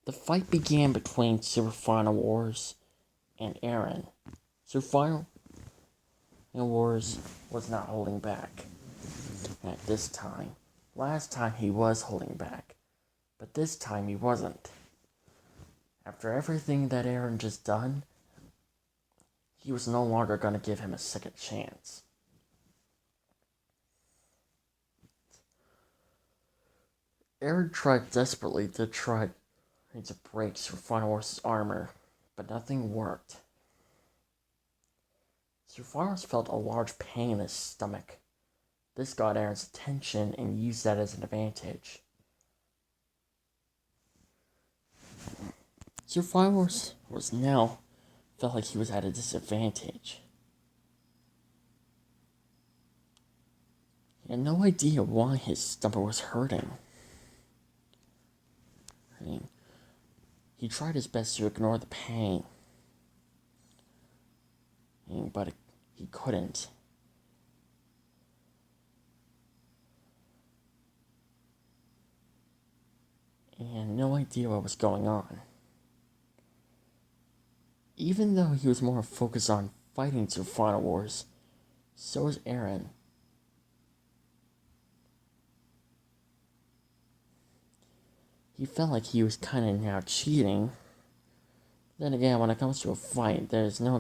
The fight began between Super Final Wars and Aaron. Super Final Wars was not holding back at this time. Last time he was holding back, but this time he wasn't. After everything that Aaron just done, he was no longer going to give him a second chance. Aaron tried desperately to break Super Final Wars' armor, but nothing worked. Super Final Wars felt a large pain in his stomach. This got Aaron's attention and used that as an advantage. Super Final Wars was now felt like he was at a disadvantage. He had no idea why his stomach was hurting. He tried his best to ignore the pain, but he couldn't. He had no idea what was going on. Even though he was more focused on fighting Super Final Wars, so was Aaron. He felt like he was kind of now cheating. Then again, when it comes to a fight, there's no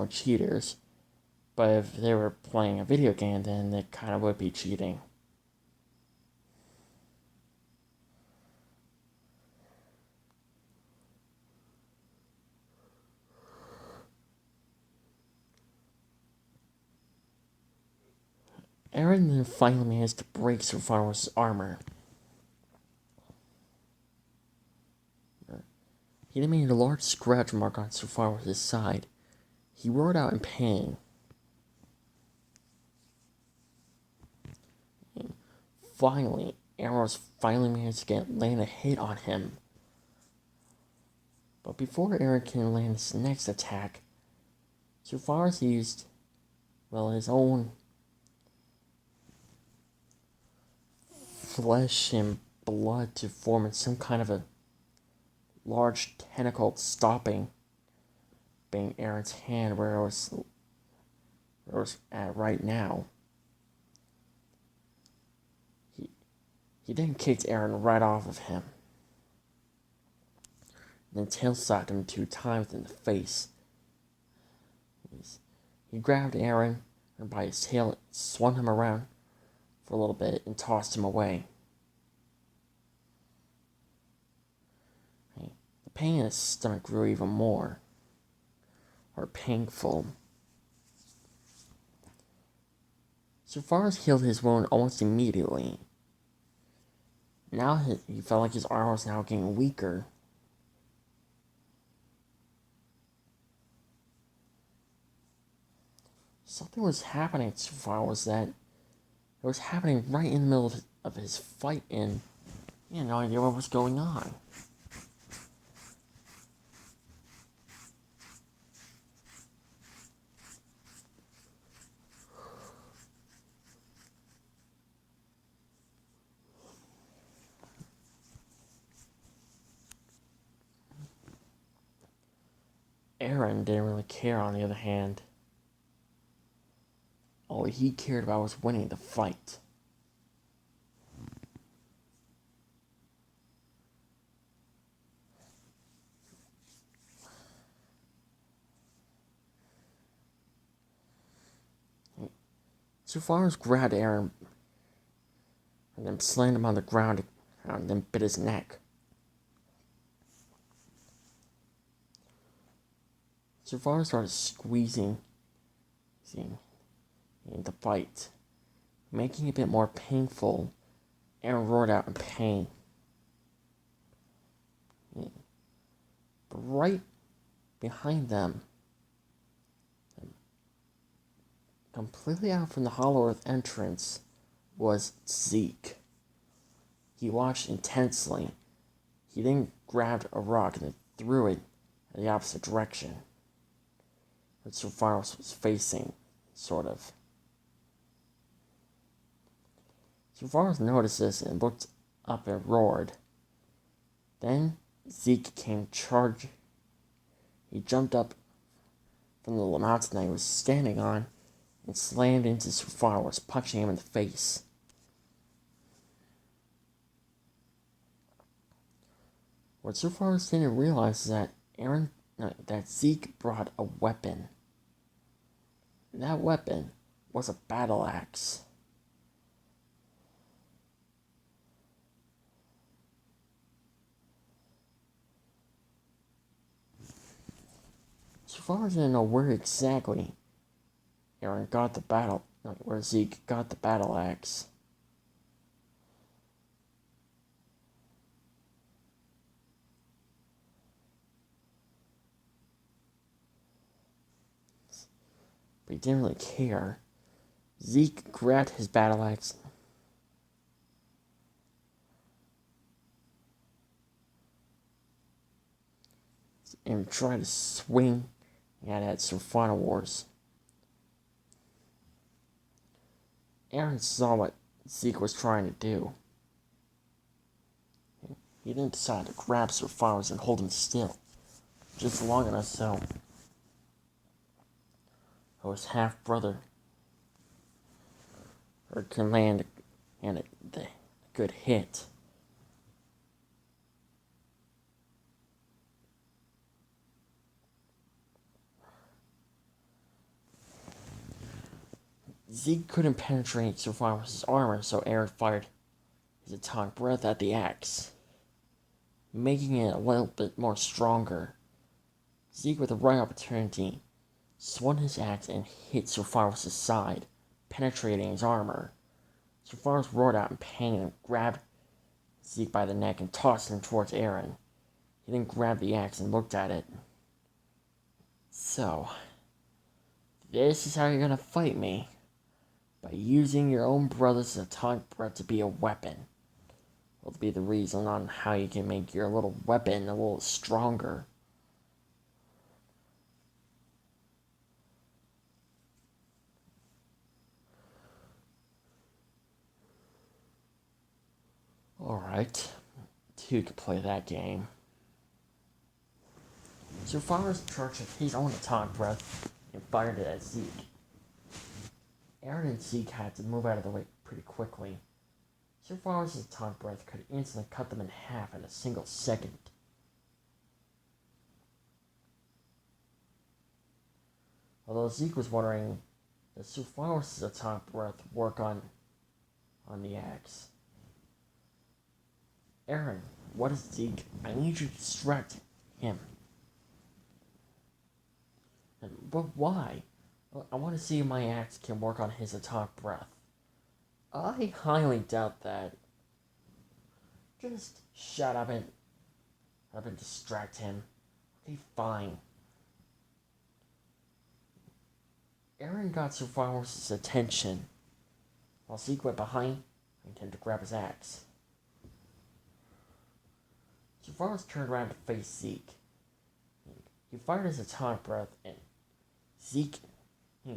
cheaters. But if they were playing a video game, then it kind of would be cheating. Aaron then finally managed to break Super Final Wars' armor. He then made a large scratch mark on Super Final Wars' side. He roared out in pain. Finally, Aaron was managed to land a hit on him. But before Aaron can land his next attack, Super Final Wars used, his own flesh and blood to form in some kind of a large tentacle stopping Aaron's hand where it was at right now. He then kicked Aaron right off of him, and then tail slapped him 2 times in the face. He grabbed Aaron by his tail and swung him around for a little bit and tossed him away. The pain in his stomach grew even more painful. So far as healed his wound almost immediately. Now he felt like his arm was now getting weaker. Something was happening so far was that it was happening right in the middle of his fight, and he had no idea what was going on. Aaron didn't really care, on the other hand. All he cared about was winning the fight. So far as grabbed Aaron and then slammed him on the ground and then bit his neck. So far started squeezing the fight, making it a bit more painful, and roared out in pain. But right behind them, completely out from the Hollow Earth entrance, was Zeke. He watched intensely. He then grabbed a rock and then threw it in the opposite direction that Sopharos was facing, sort of. Sopharos noticed this and looked up and roared. Then Zeke came charging. He jumped up from the mountain that he was standing on and slammed into Survivors, punching him in the face. What Survivors didn't realize is that Zeke brought a weapon. And that weapon was a battle axe. Survivors didn't know where exactly where Zeke got the battle axe. But he didn't really care. Zeke grabbed his battle axe and tried to swing at Final Wars. Aaron saw what Zeke was trying to do. He then decided to grab Survivors and hold him still, just long enough so his half-brother can land a good hit. Zeke couldn't penetrate Survivor's armor, so Aaron fired his atomic breath at the axe, making it a little bit more stronger. Zeke, with the right opportunity, swung his axe and hit Survivor's side, penetrating his armor. Survivors roared out in pain and grabbed Zeke by the neck and tossed him towards Aaron. He then grabbed the axe and looked at it. So, this is how you're gonna fight me? By using your own brother's atomic breath to be a weapon. Will be the reason on how you can make your little weapon a little stronger. Alright, two can play that game. Survivors charged with his own atomic breath and fired it at Zeke. Aaron and Zeke had to move out of the way pretty quickly. Survivors' atomic breath could instantly cut them in half in a single second. Although Zeke was wondering, does Survivors' atomic breath work on the axe? Aaron, what is Zeke? I need you to distract him. But why? I want to see if my axe can work on his atomic breath. I highly doubt that. Just shut up and distract him. Okay, fine. Aaron got Survivor's attention, while Zeke went behind him to grab his axe. Survivors turned around to face Zeke. He fired his atomic breath, and Zeke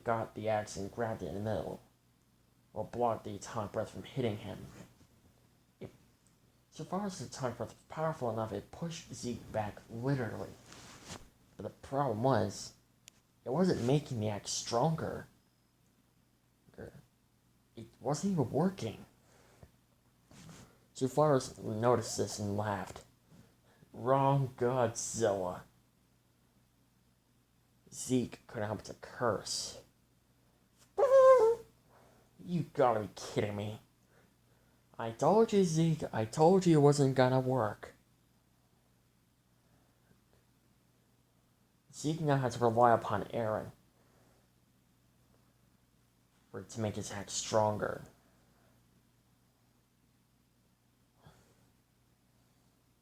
got the axe and grabbed it in the middle, while blocked the atomic breath from hitting him. Survivor's atomic breath was powerful enough it pushed Zeke back literally. But the problem was, it wasn't making the axe stronger. It wasn't even working. Survivors noticed this and laughed. Wrong Godzilla. Zeke couldn't help but curse. You gotta be kidding me. I told you, Zeke. I told you it wasn't gonna work. Zeke now has to rely upon Aaron to make his axe stronger.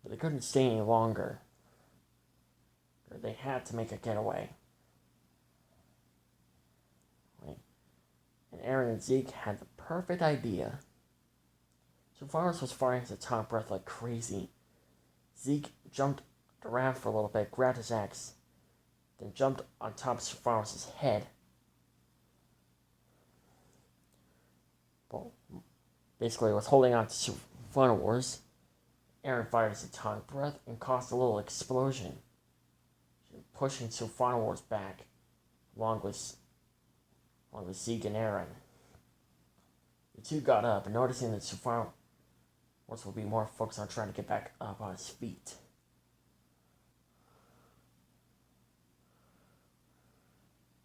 But they couldn't stay any longer. They had to make a getaway. And Aaron and Zeke had the perfect idea. Survivors was firing his atomic breath like crazy. Zeke jumped around for a little bit, grabbed his axe, then jumped on top of Survivors' head. Well, basically was holding on to Final Wars, Aaron fired his atomic breath and caused a little explosion, pushing Sir Final Wars back, along with Zeke and Aaron. The two got up, and noticing that Sir Final Wars would be more focused on trying to get back up on his feet.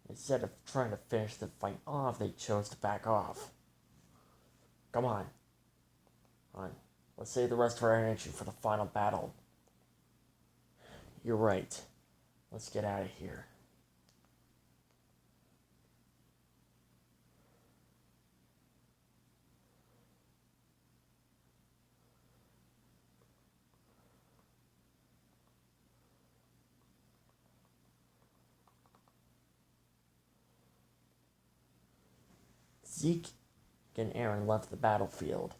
Instead of trying to finish the fight off, they chose to back off. Come on. Let's save the rest of our energy for the final battle. You're right. Let's get out of here. Zeke and Aaron left the battlefield.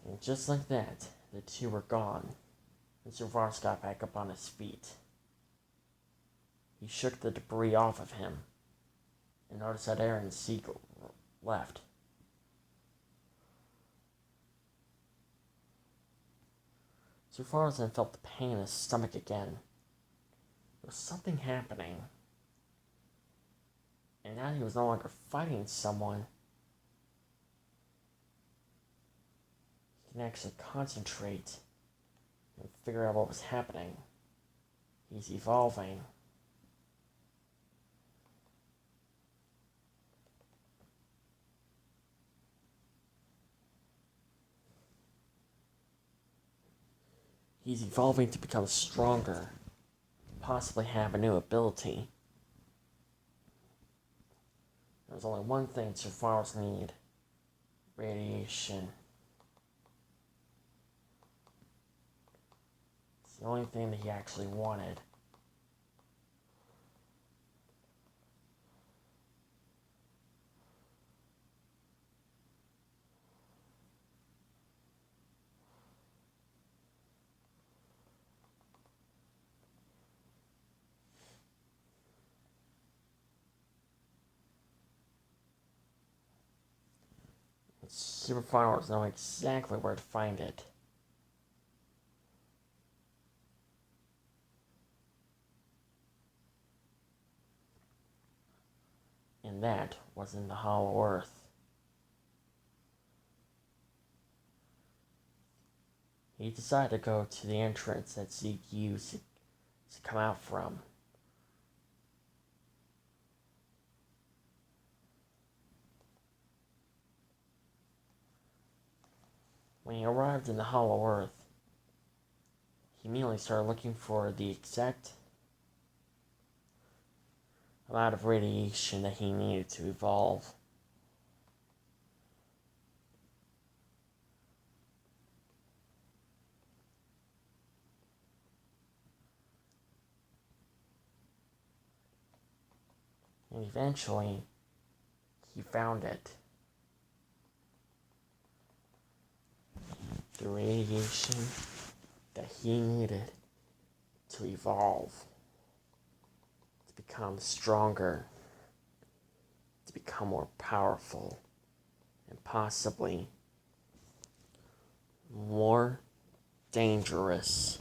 And just like that, the two were gone, and Sir Vars got back up on his feet. He shook the debris off of him, and noticed that Aaron and Zeke left. Sir Vars then felt the pain in his stomach again. There was something happening. And now he was no longer fighting someone. He can actually concentrate and figure out what was happening. He's evolving. He's evolving to become stronger, possibly have a new ability. There's only one thing Sir Vars need: radiation. It's the only thing that he actually wanted. Super Finals know exactly where to find it. And that was in the Hollow Earth. He decided to go to the entrance that Zeke used to come out from. When he arrived in the Hollow Earth, he immediately started looking for the exact amount of radiation that he needed to evolve. And eventually, he found it. The radiation that he needed to evolve, to become stronger, to become more powerful, and possibly more dangerous.